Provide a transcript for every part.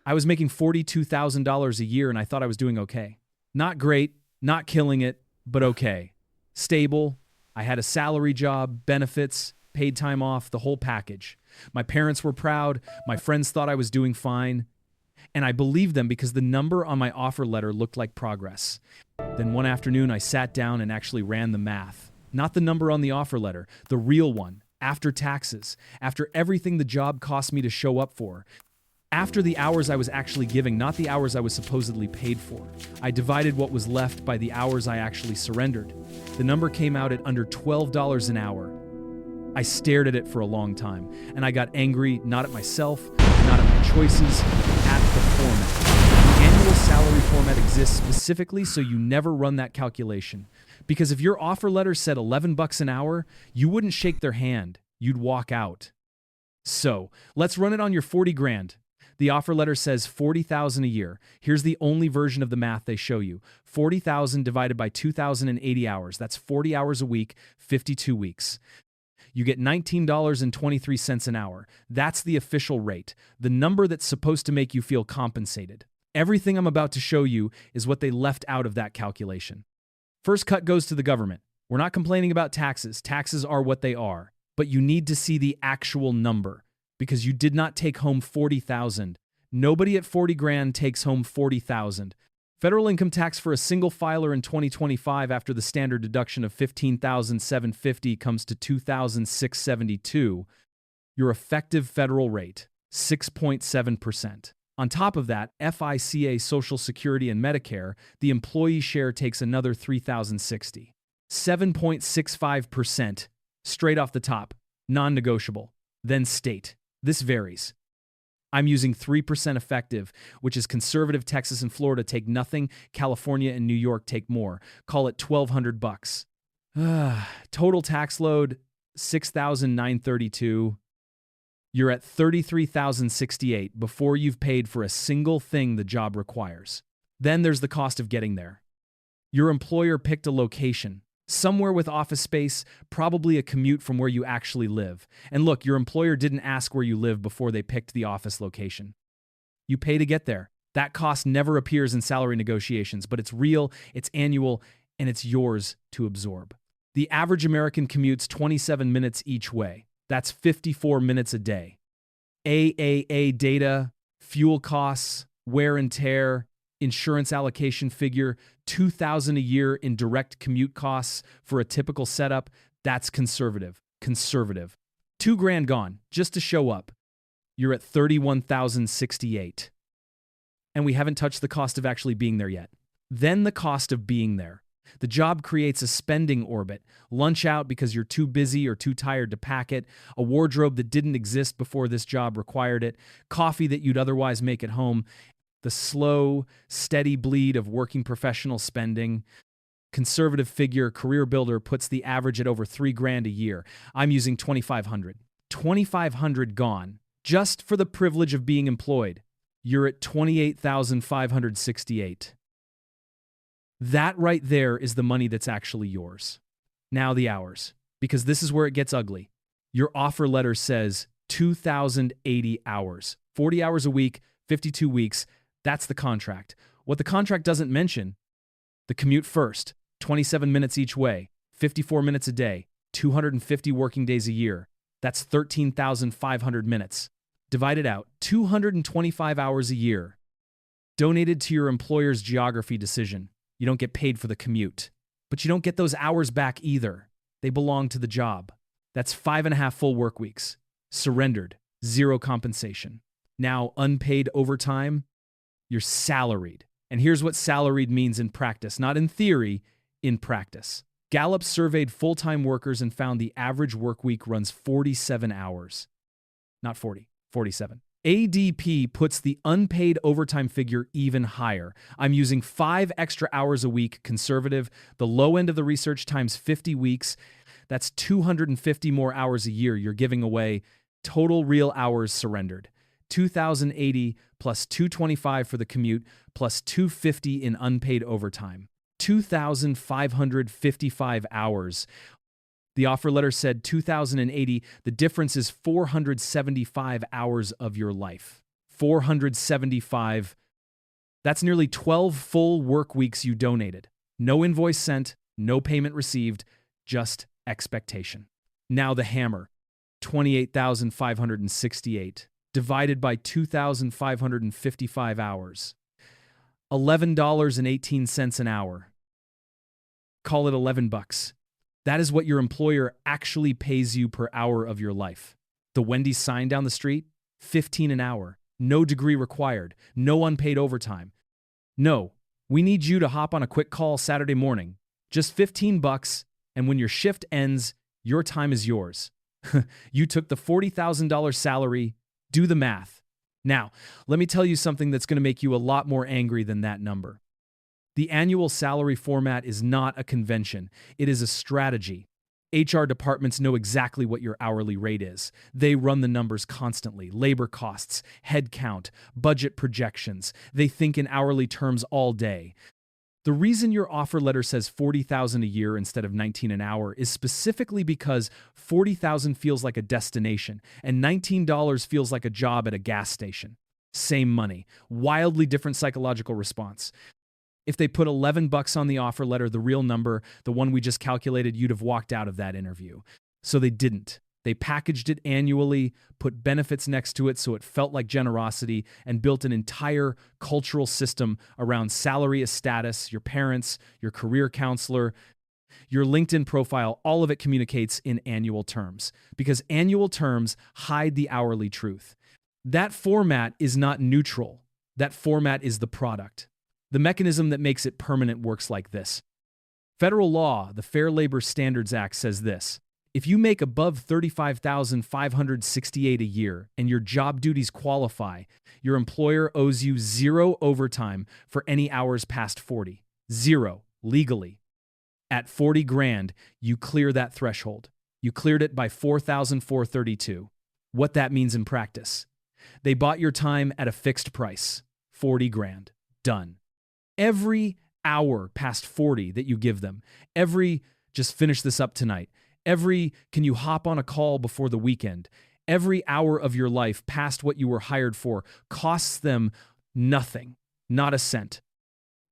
I was making $42,000 a year and I thought I was doing okay. Not great, not killing it, but okay. Stable. I had a salary job, benefits, paid time off, the whole package. My parents were proud. My friends thought I was doing fine. And I believed them because the number on my offer letter looked like progress. Then one afternoon, I sat down and actually ran the math. Not the number on the offer letter, the real one, after taxes, after everything the job cost me to show up for, after the hours I was actually giving, not the hours I was supposedly paid for. I divided what was left by the hours I actually surrendered. The number came out at under $12 an hour. I stared at it for a long time, and I got angry, not at myself, not at my choices, at the format. The annual salary format exists specifically so you never run that calculation. Because if your offer letter said $11 an hour, you wouldn't shake their hand. You'd walk out. So, let's run it on your 40 grand. The offer letter says $40,000 a year. Here's the only version of the math they show you. 40,000 divided by 2,080 hours. That's 40 hours a week, 52 weeks. You get $19.23 an hour. That's the official rate, the number that's supposed to make you feel compensated. Everything I'm about to show you is what they left out of that calculation. First cut goes to the government. We're not complaining about taxes. Taxes are what they are. But you need to see the actual number because you did not take home 40,000. Nobody at 40 grand takes home 40,000. Federal income tax for a single filer in 2025 after the standard deduction of $15,750 comes to $2,672. Your effective federal rate, 6.7%. On top of that, FICA, Social Security, and Medicare, the employee share takes another $3,060. 7.65%, straight off the top, non-negotiable. Then state. This varies. I'm using 3% effective, which is conservative. Texas and Florida take nothing. California and New York take more. Call it $1,200. Total tax load, $6,932. You're at $33,068 before you've paid for a single thing the job requires. Then there's the cost of getting there. Your employer picked a location. Somewhere with office space, probably a commute from where you actually live. And look, your employer didn't ask where you live before they picked the office location. You pay to get there. That cost never appears in salary negotiations, but it's real, it's annual, and it's yours to absorb. The average American commutes 27 minutes each way. That's 54 minutes a day. AAA data, fuel costs, wear and tear, insurance allocation figure, $2,000 a year in direct commute costs for a typical setup. That's conservative. Conservative. $2 grand gone just to show up. You're at $31,068. And we haven't touched the cost of actually being there yet. Then the cost of being there. The job creates a spending orbit. Lunch out because you're too busy or too tired to pack it. A wardrobe that didn't exist before this job required it. Coffee that you'd otherwise make at home. The slow, steady bleed of working professional spending. Conservative figure, career builder puts the average at over $3 grand a year. I'm using $2,500. $2,500 gone, just for the privilege of being employed. You're at $28,568. That right there is the money that's actually yours. Now the hours, because this is where it gets ugly. Your offer letter says 2,080 hours, 40 hours a week, 52 weeks. That's the contract. What the contract doesn't mention, the commute first, 27 minutes each way, 54 minutes a day, 250 working days a year. That's 13,500 minutes. Divided out, 225 hours a year. Donated to your employer's geography decision. You don't get paid for the commute. But you don't get those hours back either. They belong to the job. That's 5.5 full work weeks. Surrendered. Zero compensation. Now, unpaid overtime. You're salaried. And here's what salaried means in practice, not in theory, in practice. Gallup surveyed full-time workers and found the average work week runs 47 hours. Not 40, 47. ADP puts the unpaid overtime figure even higher. I'm using 5 extra hours a week, conservative. The low end of the research times 50 weeks. That's 250 more hours a year you're giving away. Total real hours surrendered. 2,080 plus 225 for the commute plus 250 in unpaid overtime. 2,555 hours. The offer letter said 2,080. The difference is 475 hours of your life. 475. That's nearly 12 full work weeks you donated. No invoice sent, no payment received, just expectation. Now the hammer, 28,568 divided by 2,555 hours. $11.18 an hour. Call it 11 bucks. That is what your employer actually pays you per hour of your life. The Wendy's sign down the street, 15 an hour. No degree required, no unpaid overtime. No, we need you to hop on a quick call Saturday morning. Just 15 bucks, and when your shift ends, your time is yours. You took the $40,000 salary. Do the math. Now, let me tell you something that's going to make you a lot more angry than that number. The annual salary format is not a convention. It is a strategy. HR departments know exactly what your hourly rate is. They run the numbers constantly. Labor costs, head count, budget projections. They think in hourly terms all day. The reason your offer letter says $40,000 a year instead of $19 an hour is specifically because $40,000 feels like a destination and $19 feels like a job at a gas station. Same money, wildly different psychological response. If they put 11 bucks on the offer letter, the real number, the one we just calculated, you'd have walked out of that interview. So they didn't. They packaged it annually, put benefits next to it so it felt like generosity, and built an entire cultural system around salary as status, your parents, your career counselor, your LinkedIn profile. All of it communicates in annual terms because annual terms hide the hourly truth. That format is not neutral. That format is the product. The mechanism that makes it permanent works like this. Federal law, the Fair Labor Standards Act, says this. If you make above $35,568 a year and your job duties qualify, your employer owes you zero overtime for any hours past 40. Zero, legally. At 40 grand, you clear that threshold. You cleared it by 4,432. What that means in practice. They bought your time at a fixed price. 40 grand. Done. Every hour past 40 that you give them, every just finish this up tonight, every can you hop on a call before the weekend, every hour of your life past what you were hired for costs them nothing, not a cent.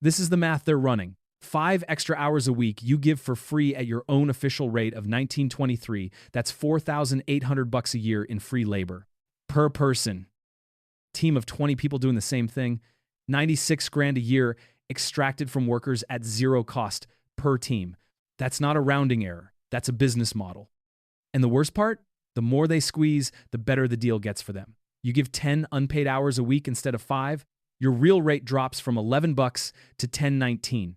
This is the math they're running. 5 extra hours a week you give for free at your own official rate of $19.23. That's $4,800 a year in free labor per person. Team of 20 people doing the same thing. 96 grand a year extracted from workers at zero cost per team. That's not a rounding error. That's a business model. And the worst part, the more they squeeze, the better the deal gets for them. You give 10 unpaid hours a week instead of 5, your real rate drops from 11 bucks to 10.19.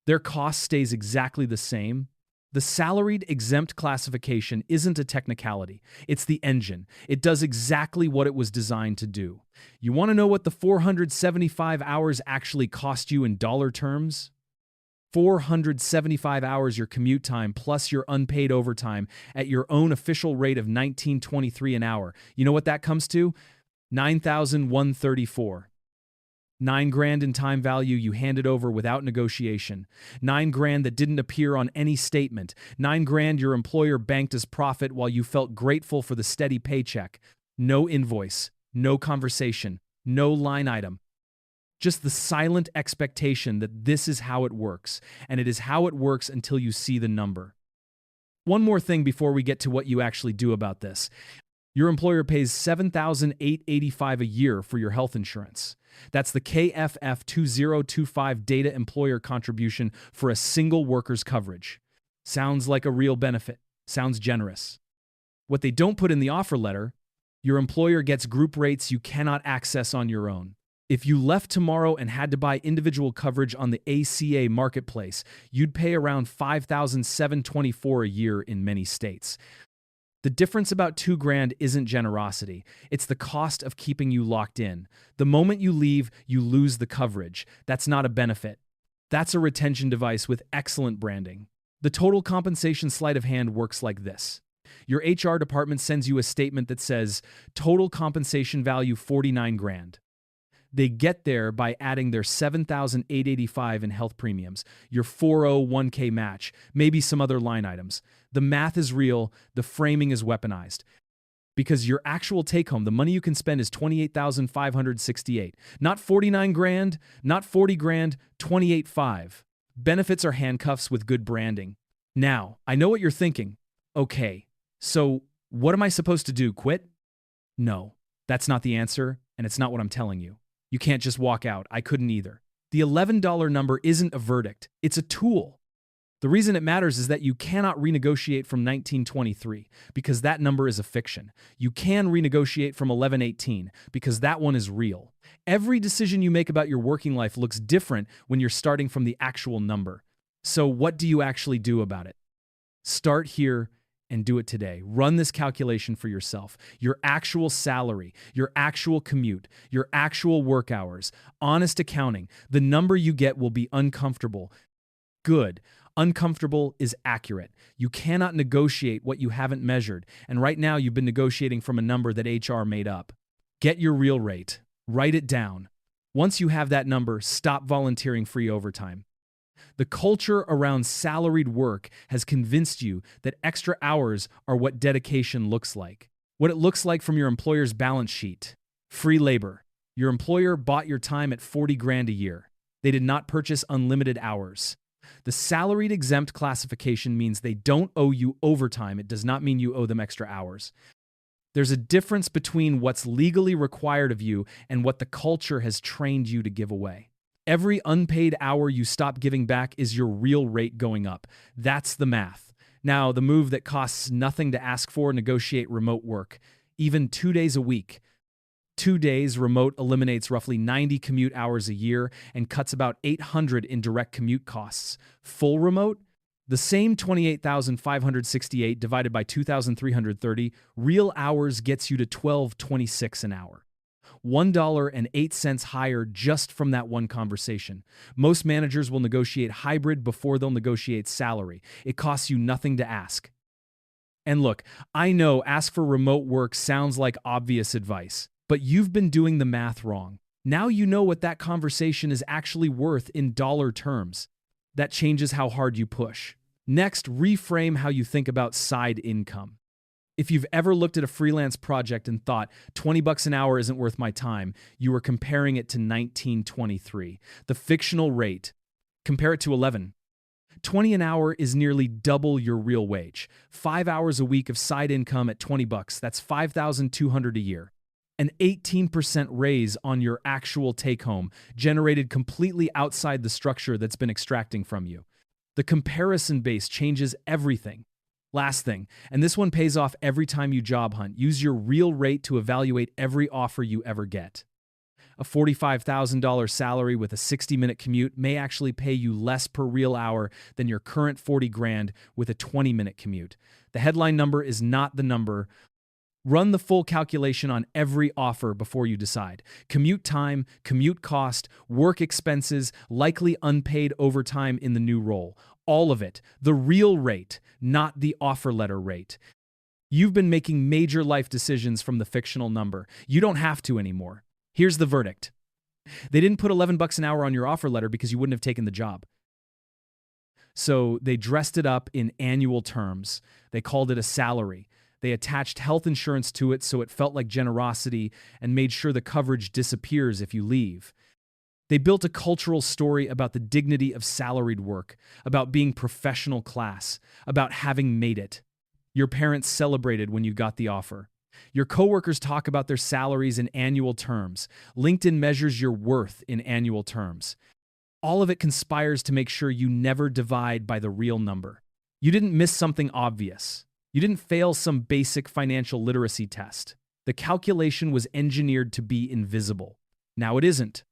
Their cost stays exactly the same. The salaried exempt classification isn't a technicality. It's the engine. It does exactly what it was designed to do. You want to know what the 475 hours actually cost you in dollar terms? 475 hours your commute time plus your unpaid overtime at your own official rate of $19.23 an hour. You know what that comes to? $9,134. 9 grand in time value you handed over without negotiation. 9 grand that didn't appear on any statement. 9 grand your employer banked as profit while you felt grateful for the steady paycheck. No invoice, no conversation, no line item. Just the silent expectation that this is how it works, and it is how it works until you see the number. One more thing before we get to what you actually do about this. Your employer pays $7,885 a year for your health insurance. That's the KFF 2025 data employer contribution for a single worker's coverage. Sounds like a real benefit. Sounds generous. What they don't put in the offer letter, your employer gets group rates you cannot access on your own. If you left tomorrow and had to buy individual coverage on the ACA marketplace, you'd pay around $5,724 a year in many states. The difference about 2 grand isn't generosity. It's the cost of keeping you locked in. The moment you leave, you lose the coverage. That's not a benefit. That's a retention device with excellent branding. The total compensation sleight of hand works like this. Your HR department sends you a statement that says, total compensation value 49 grand. They get there by adding their $7,885 in health premiums, your 401k match, maybe some other line items. The math is real, the framing is weaponized. Because your actual take home, the money you can spend is 28,568. Not 49 grand, not 40 grand, 28.5. Benefits are handcuffs with good branding. Now, I know what you're thinking. Okay, so what am I supposed to do? Quit? No, that's not the answer, and it's not what I'm telling you. You can't just walk out. I couldn't either. The $11 number isn't a verdict. It's a tool. The reason it matters is that you cannot renegotiate from 1923 because that number is a fiction. You can renegotiate from 1118 because that one is real. Every decision you make about your working life looks different when you're starting from the actual number. So what do you actually do about it? Start here and do it today. Run this calculation for yourself. Your actual salary, your actual commute, your actual work hours, honest accounting. The number you get will be uncomfortable. Good. Uncomfortable is accurate. You cannot negotiate what you haven't measured, and right now you've been negotiating from a number that HR made up. Get your real rate. Write it down. Once you have that number, stop volunteering free overtime. The culture around salaried work has convinced you that extra hours are what dedication looks like. What it looks like from your employer's balance sheet. Free labor. Your employer bought your time at 40 grand a year. They did not purchase unlimited hours. The salaried exempt classification means they don't owe you overtime. It does not mean you owe them extra hours. There's a difference between what's legally required of you and what the culture has trained you to give away. Every unpaid hour you stop giving back is your real rate going up. That's the math. Now, the move that costs nothing to ask for, negotiate remote work. Even 2 days a week. 2 days remote eliminates roughly 90 commute hours a year and cuts about 800 in direct commute costs. Full remote? The same 28,568 divided by 2,330, real hours gets you to $12.26 an hour. $1.08 higher just from that one conversation. Most managers will negotiate hybrid before they'll negotiate salary. It costs you nothing to ask. And look, I know ask for remote work sounds like obvious advice, but you've been doing the math wrong. Now you know what that conversation is actually worth in dollar terms. That changes how hard you push. Next, reframe how you think about side income. If you've ever looked at a freelance project and thought, $20 an hour isn't worth my time, you were comparing it to 1923, the fictional rate. Compare it to 11. 20 an hour is nearly double your real wage. 5 hours a week of side income at $20, that's $5,200 a year. An 18% raise on your actual take-home, generated completely outside the structure that's been extracting from you. The comparison base changes everything. Last thing, and this one pays off every time you job hunt, use your real rate to evaluate every offer you ever get. A $45,000 salary with a 60-minute commute may actually pay you less per real hour than your current 40 grand with a 20-minute commute. The headline number is not the number. Run the full calculation on every offer before you decide. Commute time, commute cost, work expenses, likely unpaid overtime in the new role. All of it. The real rate, not the offer letter rate. You've been making major life decisions from the fictional number. You don't have to anymore. Here's the verdict. They didn't put $11 an hour on your offer letter because you wouldn't have taken the job. So they dressed it up in annual terms. They called it a salary. They attached health insurance to it so it felt like generosity and made sure the coverage disappears if you leave. They built a cultural story about the dignity of salaried work, about being professional class, about having made it. Your parents celebrated when you got the offer. Your coworkers talk about their salaries in annual terms. LinkedIn measures your worth in annual terms. All of it conspires to make sure you never divide by the real number. You didn't miss something obvious. You didn't fail some basic financial literacy test. The calculation was engineered to be invisible. Now it isn't.